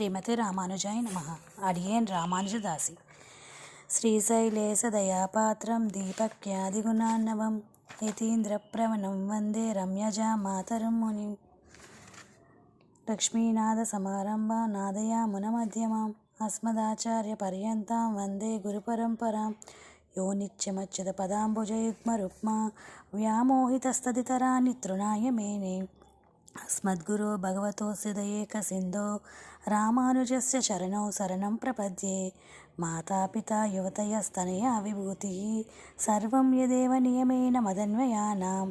శ్రీమతి రామానుజాయ నమః. అడియేన్ రామానుజదాసి. శ్రీశైలేశదయాపాత్రం దీపక్యాదిగుణార్ణవం యతీంద్రప్రవణం వందే రమ్యజామాతరం మునిం. లక్ష్మీనాథసమారంభాం నాదయామునమధ్యమాం అస్మదాచార్యపర్యంతాం వందే గురుపరంపరాం. యో నిత్యమచ్యుతపదాంబుజయుగ్మరుక్మా వ్యామోహితస్తదితరాణి తృణాయ మేనే. అస్మద్గురో భగవతోస్య దయేకసింధో రామానుజస్య చరణౌ శరణం ప్రపద్యే. మాతాపితా యువతయస్తనయా విభూతిః సర్వం యదేవ నియమేన మదన్వయానాం.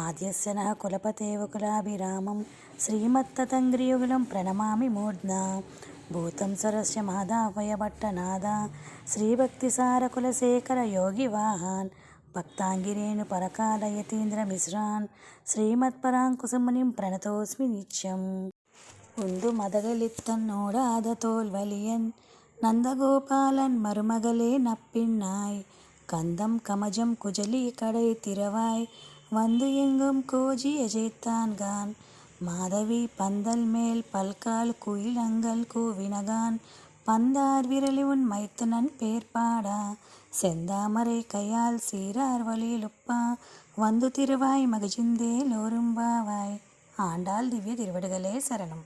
ఆద్యస్య నః కులపతేవ కులాభిరామం శ్రీమత్తతంగ్రియుగళం ప్రణమామి మూర్ధ్నా. భూతం సరస్య మహదాహ్వయ భట్టనాదా శ్రీభక్తిసారకులశేఖర యోగివాహాన్. భక్తాంగిరేణు పరకాలయతీంద్రమిశ్రాన్ ശ്രീമത്പരാങ്കുശമുനിം പ്രണതോസ്മി നിത്യം. ഉന്തു മതകളിത്തന്നോടാദതോൽവലിയൻ നന്ദഗോപാലൻ മരുമകളെ നപ്പിണ്ണായ്. കന്തം കമജം കുജലി കടൈ തിരവായ് வந்து எங்கும் கோஜிய ஜெய்த்தான்கான். மாதவி பந்தல் மேல் பல்கால் குயிலங்கள் கூவினகான். பந்தார் விரலி உன் மைத்துனன் பேர்பாடா செந்தாமரை கையால் சீரார் வழியிலுப்பா வந்து திருவாய் மகிழ்ந்தேலோரும்பாவாய். ஆண்டாள் திவ்ய திருவடிகளே சரணம்.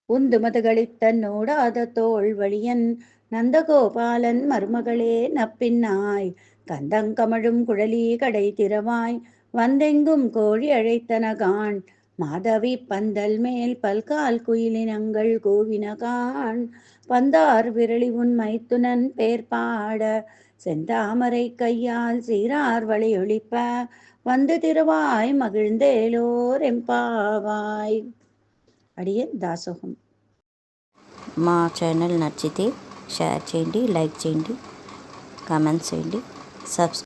உந்து மதகளித்தன்னோடாத தோள் வழியன் நந்தகோபாலன் மருமகளே நப்பின்னாய். கந்தங்கமழும் குழலி கடை திறவாய் வந்தெங்கும் கோழி அழைத்தனகான். மாதவி பந்தல் மேல் பல்கால் குயிலினங்கள் கூவினகான். பந்தார் விரலி உன் மைத்துனன் பேர்பாட செந்தாமரை கையால் சீரார் வழியொழிப்ப வந்து திருவாய் మగిழ்ందేలోర్ ఎంపావాయ్. అడియన్ దాసోహం. మా ఛానల్ నచ్చితే షేర్ చేయండి, లైక్ చేయండి, కామెంట్స్ చేయండి, సబ్స్క్రైబ్